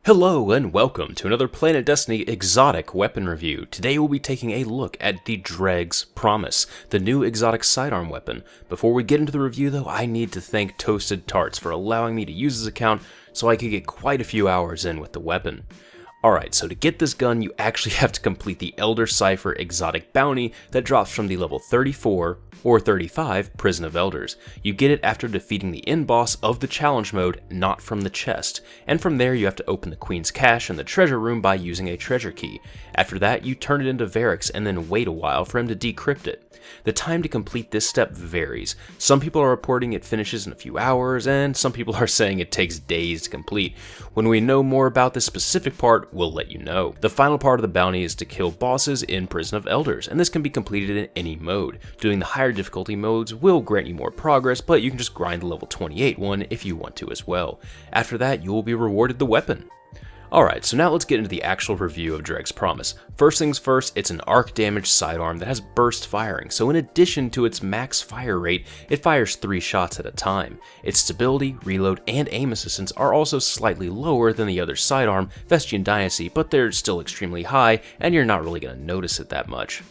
Hello and welcome to another PlanetDestiny exotic weapon review. Today we'll be taking a look at the Dreg's Promise, the new exotic sidearm weapon. Before we get into the review though, I need to thank Toasted Tarts for allowing me to use his account so I could get quite a few hours in with the weapon. Alright, so to get this gun you actually have to complete the Elder Cipher exotic bounty that drops from the level 34 or 35 Prison of Elders. You get it after defeating the end boss of the challenge mode, not from the chest, and from there you have to open the Queen's Cache in the treasure room by using a treasure key. After that you turn it into Varric's and then wait a while for him to decrypt it. The time to complete this step varies. Some people are reporting it finishes in a few hours, and some people are saying it takes days to complete. When we know more about this specific part, we'll let you know. The final part of the bounty is to kill bosses in Prison of Elders, and this can be completed in any mode. Doing the higher difficulty modes will grant you more progress, but you can just grind the level 28 one if you want to as well. After that, you will be rewarded the weapon. Alright, so now let's get into the actual review of Dreg's Promise. First things first, it's an arc damage sidearm that has burst firing, so in addition to its max fire rate, it fires 3 shots at a time. Its stability, reload, and aim assistance are also slightly lower than the other sidearm, Vestian Dynasty, but they're still extremely high, and you're not really going to notice it that much.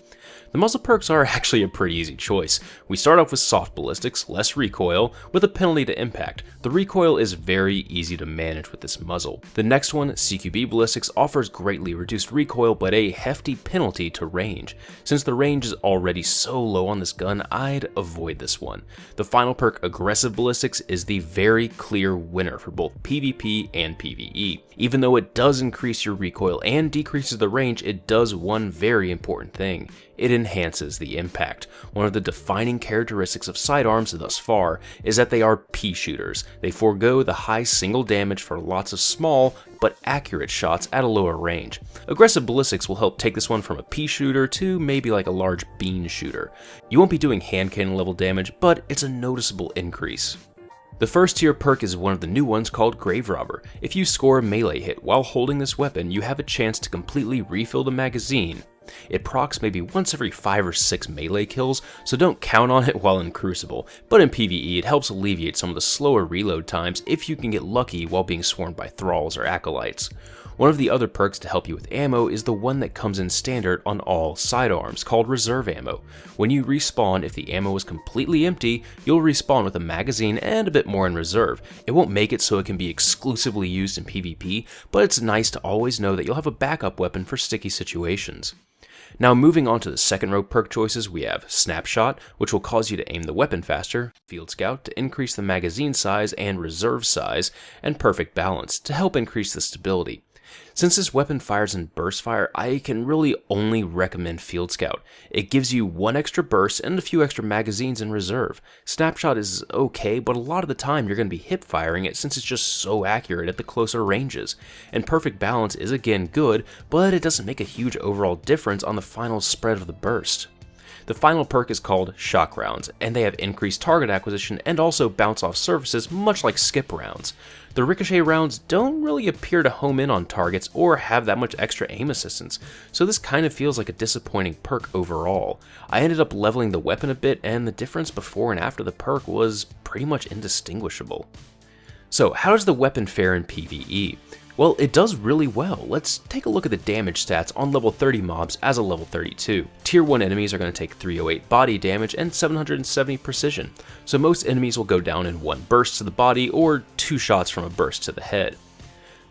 The muzzle perks are actually a pretty easy choice. We start off with soft ballistics, less recoil, with a penalty to impact. The recoil is very easy to manage with this muzzle. The next one, CQB ballistics, offers greatly reduced recoil but a hefty penalty to range. Since the range is already so low on this gun, I'd avoid this one. The final perk, aggressive ballistics, is the very clear winner for both PvP and PvE. Even though it does increase your recoil and decreases the range, it does one very important thing. It enhances the impact. One of the defining characteristics of sidearms thus far is that they are pea shooters. They forego the high single damage for lots of small but accurate shots at a lower range. Aggressive ballistics will help take this one from a pea shooter to maybe like a large bean shooter. You won't be doing hand cannon level damage, but it's a noticeable increase. The first tier perk is one of the new ones called Grave Robber. If you score a melee hit while holding this weapon, you have a chance to completely refill the magazine. It procs maybe once every 5 or 6 melee kills, so don't count on it while in Crucible, but in PvE it helps alleviate some of the slower reload times if you can get lucky while being swarmed by thralls or acolytes. One of the other perks to help you with ammo is the one that comes in standard on all sidearms, called Reserve Ammo. When you respawn, if the ammo is completely empty, you'll respawn with a magazine and a bit more in reserve. It won't make it so it can be exclusively used in PvP, but it's nice to always know that you'll have a backup weapon for sticky situations. Now moving on to the second row perk choices, we have Snapshot, which will cause you to aim the weapon faster, Field Scout to increase the magazine size and reserve size, and Perfect Balance to help increase the stability. Since this weapon fires in burst fire, I can really only recommend Field Scout. It gives you 1 extra burst and a few extra magazines in reserve. Snapshot is okay, but a lot of the time you're going to be hip firing it since it's just so accurate at the closer ranges. And Perfect Balance is again good, but it doesn't make a huge overall difference on the final spread of the burst. The final perk is called Shock Rounds, and they have increased target acquisition and also bounce off surfaces much like skip rounds. The ricochet rounds don't really appear to home in on targets or have that much extra aim assistance, so this kind of feels like a disappointing perk overall. I ended up leveling the weapon a bit, and the difference before and after the perk was pretty much indistinguishable. So how does the weapon fare in PvE? Well, it does really well. Let's take a look at the damage stats on level 30 mobs as a level 32. Tier 1 enemies are going to take 308 body damage and 770 precision, so most enemies will go down in 1 burst to the body or 2 shots from a burst to the head.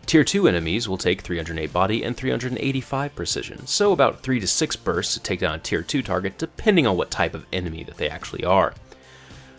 Tier 2 enemies will take 308 body and 385 precision, so about 3 to 6 bursts to take down a tier 2 target depending on what type of enemy that they actually are.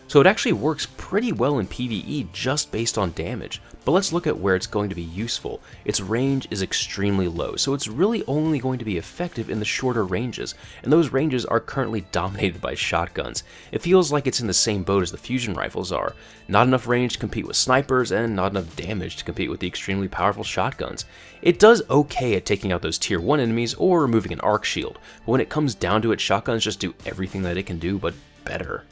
So it actually works pretty well in PvE just based on damage, but let's look at where it's going to be useful. Its range is extremely low, so it's really only going to be effective in the shorter ranges, and those ranges are currently dominated by shotguns. It feels like it's in the same boat as the fusion rifles are. Not enough range to compete with snipers, and not enough damage to compete with the extremely powerful shotguns. It does okay at taking out those tier 1 enemies or removing an arc shield, but when it comes down to it, shotguns just do everything that it can do, but better.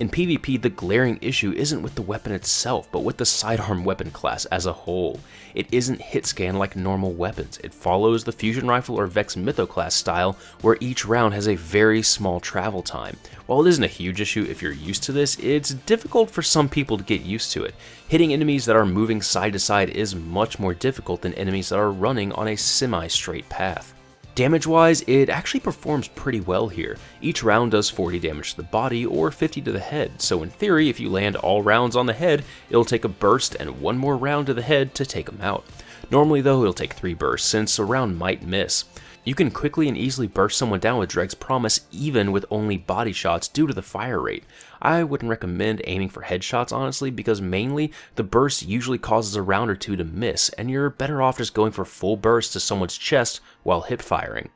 In PvP, the glaring issue isn't with the weapon itself, but with the sidearm weapon class as a whole. It isn't hit scan like normal weapons. It follows the fusion rifle or Vex Mytho class style, where each round has a very small travel time. While it isn't a huge issue if you're used to this, it's difficult for some people to get used to it. Hitting enemies that are moving side to side is much more difficult than enemies that are running on a semi-straight path. Damage-wise, it actually performs pretty well here. Each round does 40 damage to the body or 50 to the head, so in theory, if you land all rounds on the head, it'll take a burst and one more round to the head to take them out. Normally though, it'll take 3 bursts since a round might miss. You can quickly and easily burst someone down with Dreg's Promise even with only body shots due to the fire rate. I wouldn't recommend aiming for headshots honestly, because mainly the burst usually causes a round or two to miss, and you're better off just going for full burst to someone's chest while hip firing.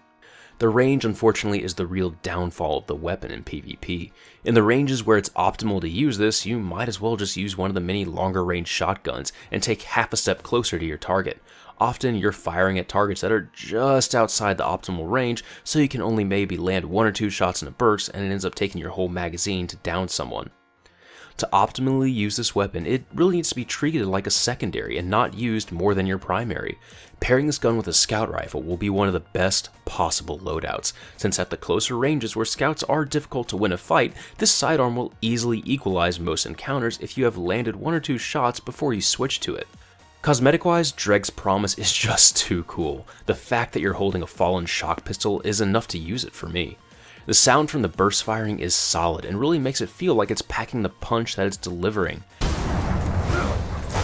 The range unfortunately is the real downfall of the weapon in PvP. In the ranges where it's optimal to use this, you might as well just use one of the many longer range shotguns and take half a step closer to your target. Often you're firing at targets that are just outside the optimal range, so you can only maybe land 1 or 2 shots in a burst, and it ends up taking your whole magazine to down someone. To optimally use this weapon, it really needs to be treated like a secondary and not used more than your primary. Pairing this gun with a scout rifle will be one of the best possible loadouts, since at the closer ranges where scouts are difficult to win a fight, this sidearm will easily equalize most encounters if you have landed 1 or 2 shots before you switch to it. Cosmetic-wise, Dreg's Promise is just too cool. The fact that you're holding a fallen shock pistol is enough to use it for me. The sound from the burst firing is solid and really makes it feel like it's packing the punch that it's delivering.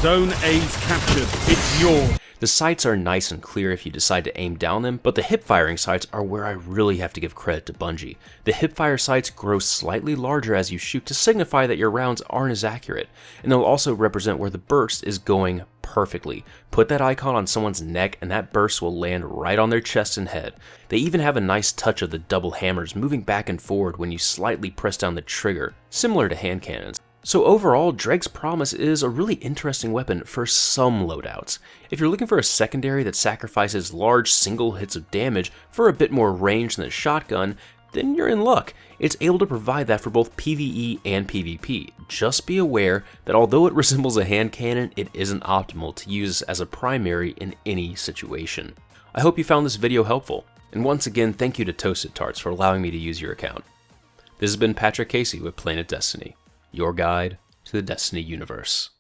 Zone A's captured. It's yours. The sights are nice and clear if you decide to aim down them, but the hip-firing sights are where I really have to give credit to Bungie. The hip-fire sights grow slightly larger as you shoot to signify that your rounds aren't as accurate, and they'll also represent where the burst is going perfectly. Put that icon on someone's neck and that burst will land right on their chest and head. They even have a nice touch of the double hammers moving back and forward when you slightly press down the trigger, similar to hand cannons. So overall, Dreg's Promise is a really interesting weapon for some loadouts. If you're looking for a secondary that sacrifices large single hits of damage for a bit more range than a shotgun, then you're in luck. It's able to provide that for both PvE and PvP. Just be aware that although it resembles a hand cannon, it isn't optimal to use as a primary in any situation. I hope you found this video helpful, and once again thank you to Toasted Tarts for allowing me to use your account. This has been Patrick Casey with PlanetDestiny, your guide to the Destiny universe.